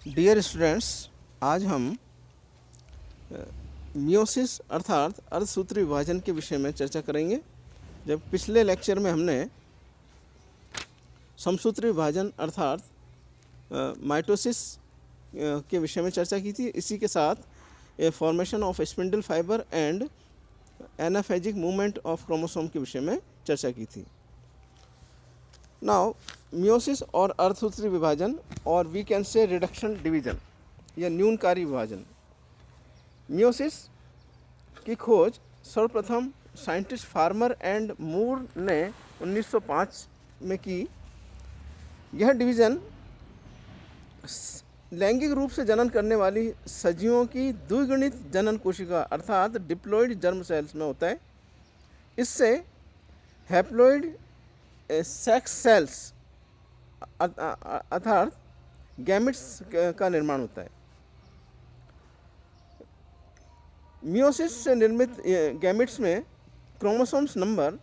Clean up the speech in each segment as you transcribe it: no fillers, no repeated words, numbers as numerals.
Dear students, आज हम meiosis अर्थात अर्धसूत्री विभाजन के विषय में चर्चा करेंगे। जब पिछले लेक्चर में हमने समसूत्री विभाजन अर्थात माइटोसिस के विषय में चर्चा की थी, इसी के साथ a formation of spindle fibre and anaphasic movement of chromosome के विषय में चर्चा की थी। नाउ मियोसिस और अर्धसूत्री विभाजन और we can say reduction division या न्यूनकारी विभाजन। मियोसिस की खोज सर्वप्रथम साइंटिस्ट फार्मर एंड मूर ने 1905 में की। यह डिवीज़न लैंगिक रूप से जनन करने वाली सजीवों की द्विगुणित जनन कोशिका अर्थात डिप्लॉइड जर्म सेल्स में होता है। इससे हैप्लॉइड सेक्स सेल्स अर्थात गैमेट्स का निर्माण होता है। मियोसिस से निर्मित गैमेट्स में क्रोमोसोम्स नंबर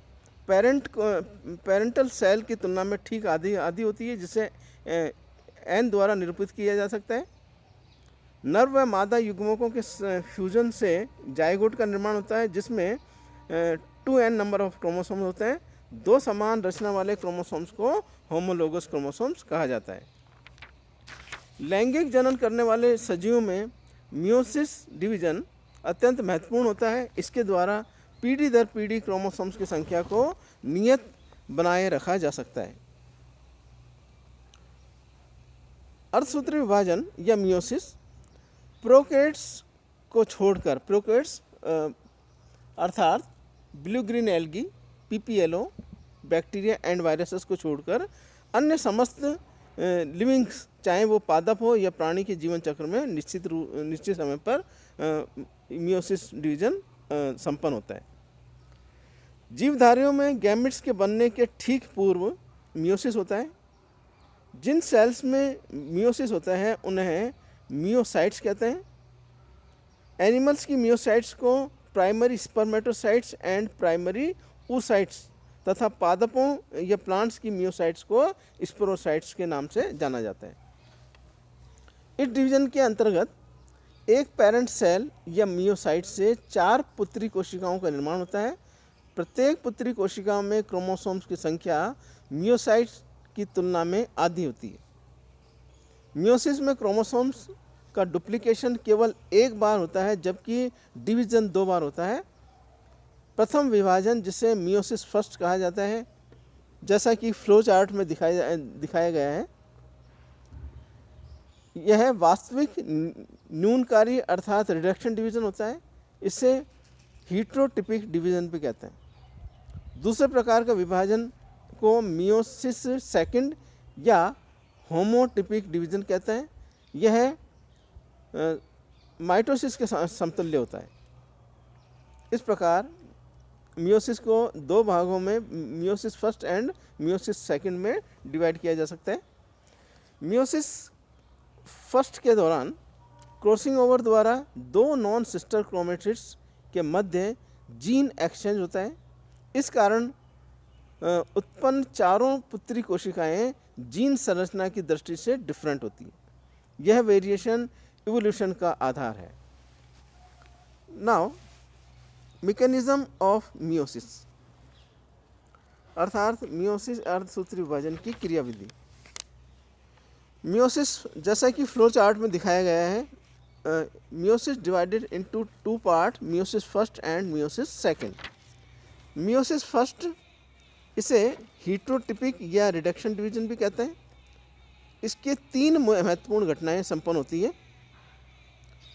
पेरेंटल सेल की तुलना में ठीक आधी होती है, जिसे एन द्वारा निरूपित किया जा सकता है। नर व मादा युग्मकों के फ्यूजन से जाइगोट का निर्माण होता है, जिसमें 2n नंबर ऑफ क्रोमोसोम्स होते हैं। दो समान रचना वाले क्रोमोसोम्स को होमोलोगस क्रोमोसोम्स कहा जाता है। लैंगिक जनन करने वाले सजीवों में मियोसिस डिवीजन अत्यंत महत्वपूर्ण होता है। इसके द्वारा पीढ़ी दर पीढ़ी क्रोमोसोम्स की संख्या को नियत बनाए रखा जा सकता है। अर्धसूत्री विभाजन या मियोसिस प्रोकैरियोट्स को छोड़कर, प्रोकैरियोट्स अर्थात blue green algae, PPLO, bacteria and viruses को छोड़कर अन्य समस्त लिविंग्स, चाहे वो पादप हो या प्राणी के जीवन चक्र में निश्चित समय पर मियोसिस डिवीजन संपन्न होता है। जीवधारियों में गैमेट्स के बनने के ठीक पूर्व मियोसिस होता है। जिन सेल्स में मियोसिस होता है उन्हें मियोसाइट्स कहते हैं। एनिमल्स की मियोसाइट्स को primary spermatocytes and primary oocytes तथा पादपों या प्लांट्स की मियोसाइट्स को स्पोरोसाइट्स के नाम से जाना जाता है। इस डिवीजन के अंतर्गत एक पेरेंट सेल या मियोसाइट से 4 पुत्री कोशिकाओं का निर्माण होता है। प्रत्येक पुत्री कोशिका में क्रोमोसोम्स की संख्या मियोसाइट्स की तुलना में आधी होती है। मियोसिस में क्रोमोसोम्स का डुप्लीकेशन केवल एक बार होता है, जबकि डिवीजन 2 बार होता है। प्रथम विभाजन, जिसे मियोसिस फर्स्ट कहा जाता है, जैसा कि फ्लो चार्ट में दिखाया गया है, यह वास्तविक न्यूनकारी अर्थात रिडक्शन डिवीजन होता है। इसे हीट्रोटिपिक डिवीजन भी कहते हैं। दूसरे प्रकार का विभाजन को मियोसिस सेकंड या होमोटिपिक डिवीजन कहते हैं। यह माइटोसिस के समतुल्य होता है। इस प्रकार मियोसिस को 2 भागों में, meiosis first and meiosis second में डिवाइड किया जा सकता है। मियोसिस फर्स्ट के दौरान क्रॉसिंग ओवर द्वारा 2 नॉन सिस्टर क्रोमेटिड्स के मध्य जीन एक्सचेंज होता है। इस कारण उत्पन्न चारों पुत्री कोशिकाएं जीन संरचना की दृष्टि से डिफरेंट होती है। यह वेरिएशन इवोल्यूशन का आधार है। नाउ मैकेनिज्म ऑफ मियोसिस अर्थात मियोसिस अर्धसूत्री विभाजन की क्रियाविधि। मियोसिस, जैसा कि फ्लो चार्ट में दिखाया गया है, meiosis divided into 2 part, meiosis first and meiosis second. Meiosis first, इसे हीट्रोटिपिक या रिडक्शन डिवीजन भी कहते हैं। इसके 3 महत्वपूर्ण घटनाएं संपन्न होती है।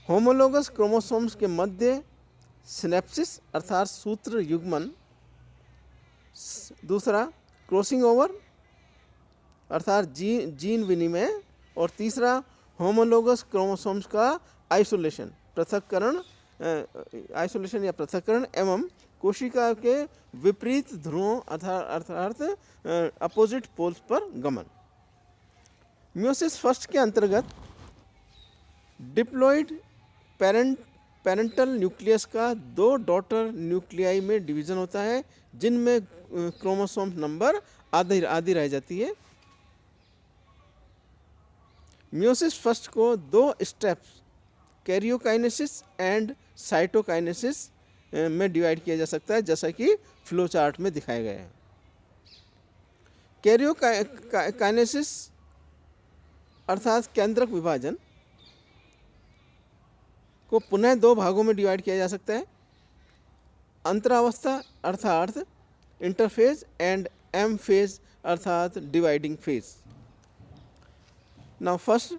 होमोलोगस क्रोमोसोम्स के मध्य सिनेप्सिस अर्थात सूत्र युग्मन, दूसरा क्रॉसिंग ओवर अर्थात जीन विनिमय, और तीसरा होमोलोगस क्रोमोसोम्स का आइसोलेशन, आइसोलेशन या पृथक्करण एवं कोशिका के विपरीत ध्रुवों अर्थात अपोजिट पोल्स पर गमन। मियोसिस फर्स्ट के अंतर्गत डिप्लॉइड पेरेंटल न्यूक्लियस का 2 डॉटर न्यूक्लियाई में डिवीज़न होता है, जिनमें क्रोमोसोम नंबर आधी रह जाती है। मियोसिस फर्स्ट को दो स्टेप्स कैरियोकाइनेसिस एंड साइटोकाइनेसिस में डिवाइड किया जा सकता है, जैसा कि फ्लो चार्ट में दिखाया गया है। कैरियोकाइनेसिस अर्थात केंद्रक विभाजन को पुनः दो भागों में डिवाइड किया जा सकता है, अंतरावस्था अर्थात इंटरफेज एंड एम फेज अर्थात dividing phase. Now first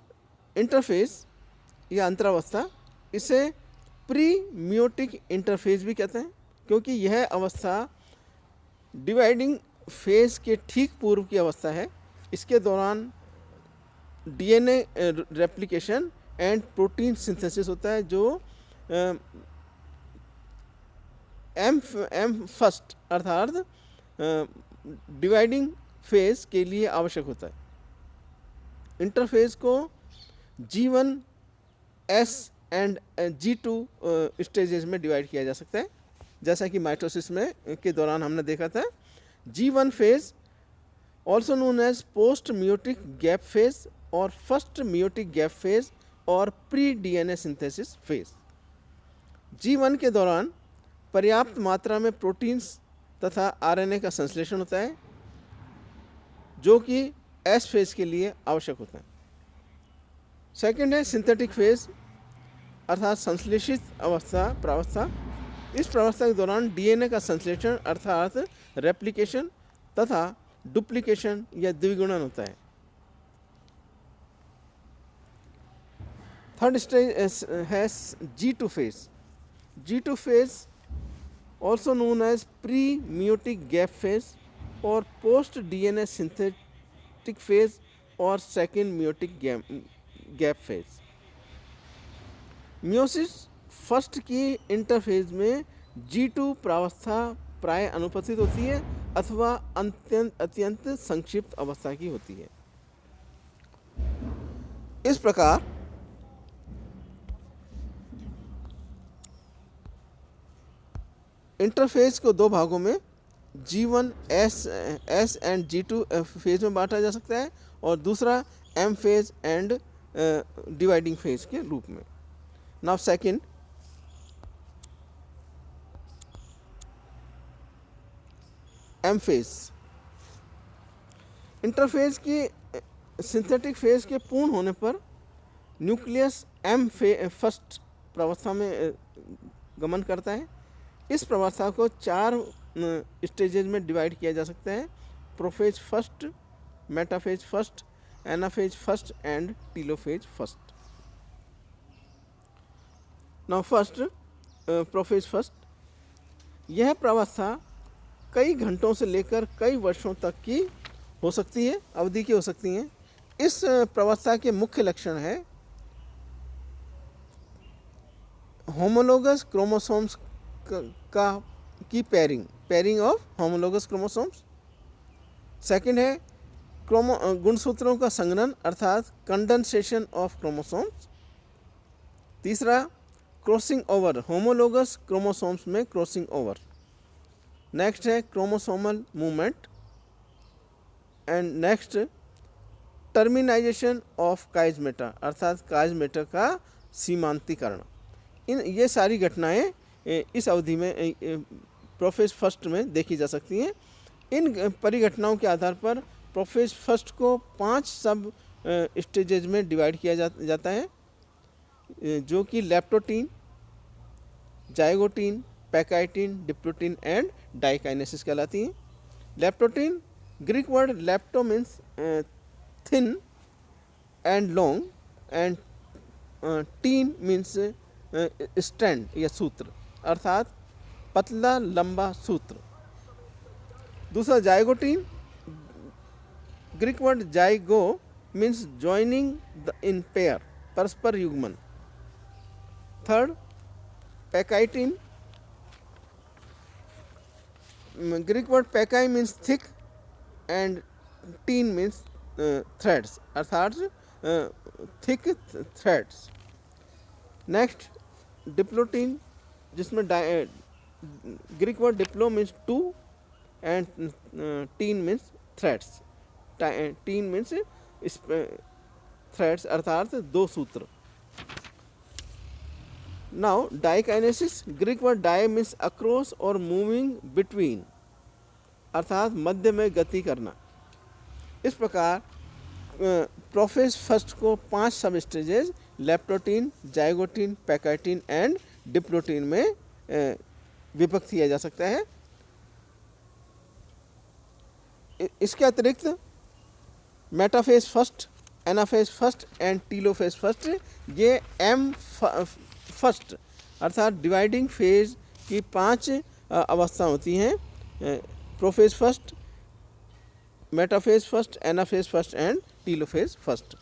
interphase या अंतरावस्था, इसे प्री मियोटिक इंटरफेज भी कहते हैं, क्योंकि यह अवस्था डिवाइडिंग फेज के ठीक पूर्व की अवस्था है। इसके दौरान DNA replication and protein synthesis होता है, जो एम फर्स्ट अर्थात डिवाइडिंग फेज के लिए आवश्यक होता है। इंटरफेज को G1, S and G2 stages में डिवाइड किया जा सकता है, जैसा कि माइटोसिस में के दौरान हमने देखा था। G1 phase also known as post meiotic gap phase और फर्स्ट मियोटिक गैप फेज और pre DNA synthesis phase. G1 के दौरान पर्याप्त मात्रा में प्रोटीन्स तथा आरएनए का संश्लेषण होता है, जो कि एस फेज के लिए आवश्यक होता है। सेकंड है सिंथेटिक फेज अर्थात संश्लेषित प्रावस्था। इस प्रावस्था के दौरान डीएनए का संश्लेषण अर्थात रेप्लिकेशन तथा डुप्लीकेशन या द्विगुणन होता है। थर्ड स्टेज है G2 phase. G2 phase also known as pre meiotic gap phase और पोस्ट डीएनए सिंथेटिक फेज और second meiotic gap phase. Meiosis first की इंटरफेज में G2 प्रावस्था प्राय अनुपस्थित होती है अथवा अत्यंत संक्षिप्त अवस्था की होती है। इस प्रकार इंटरफेज को दो भागों में G1 S and G2 phase में बांटा जा सकता है और दूसरा M phase and dividing phase के रूप में। Now second, M phase. Interphase की सिंथेटिक फेज के पूर्ण होने पर न्यूक्लियस M फर्स्ट प्रावस्था में गमन करता है। इस प्रावस्था को चार स्टेजेज में डिवाइड किया जा सकता है, prophase first, metaphase first, anaphase first and telophase first. Now first prophase first, यह प्रावस्था कई घंटों से लेकर कई वर्षों तक की हो सकती है, अवधि की हो सकती हैं। इस प्रावस्था के मुख्य लक्षण है होमोलोगस क्रोमोसोम्स की pairing of homologous chromosomes. Second है गुणसूत्रों का संघनन अर्थात कंडेंसेशन ऑफ क्रोमोसोम्स। तीसरा क्रॉसिंग ओवर, होमोलोगस क्रोमोसोम्स में क्रॉसिंग ओवर। नेक्स्ट है chromosomal movement and next terminalisation of chiasmata अर्थात काइजमेटा का सीमांतीकरण। ये सारी घटनाएं इस अवधि में प्रोफेज फर्स्ट में देखी जा सकती हैं। इन परिघटनाओं के आधार पर प्रोफेज फर्स्ट को 5 सब स्टेजेज में डिवाइड किया जाता है, जो कि leptotene, zygotene, pachytene, diplotene and diakinesis कहलाती हैं। Leptotene, Greek word lepto means thin and long and tene means stand या सूत्र अर्थात पतला लंबा सूत्र। दूसरा zygotene, Greek word zygo means joining in pair, परस्पर युग्मन। Third pachytene, Greek word pachy means thick and tene means threads अर्थात थिक थ्रेड्स। नेक्स्ट डिप्लोटीन, जिसमें Greek word diplo means two and tene means threads. Tene means threads अर्थात 2 सूत्र। Now diakinesis, Greek word dia means across और moving between अर्थात मध्य में गति करना। इस प्रकार प्रोफेज फर्स्ट को 5 सब stages leptotene, zygotene, pachytene and diplotene में विभक्त किया जा सकता है। इसके अतिरिक्त metaphase first, anaphase first and telophase first, ये एम फर्स्ट अर्थात डिवाइडिंग फेज की 5 अवस्था होती हैं, prophase first, metaphase first, anaphase first and telophase first.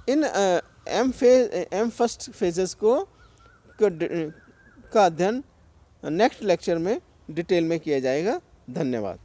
इन एम फर्स्ट फेजेस का अध्ययन नेक्स्ट लेक्चर में डिटेल में किया जाएगा। धन्यवाद।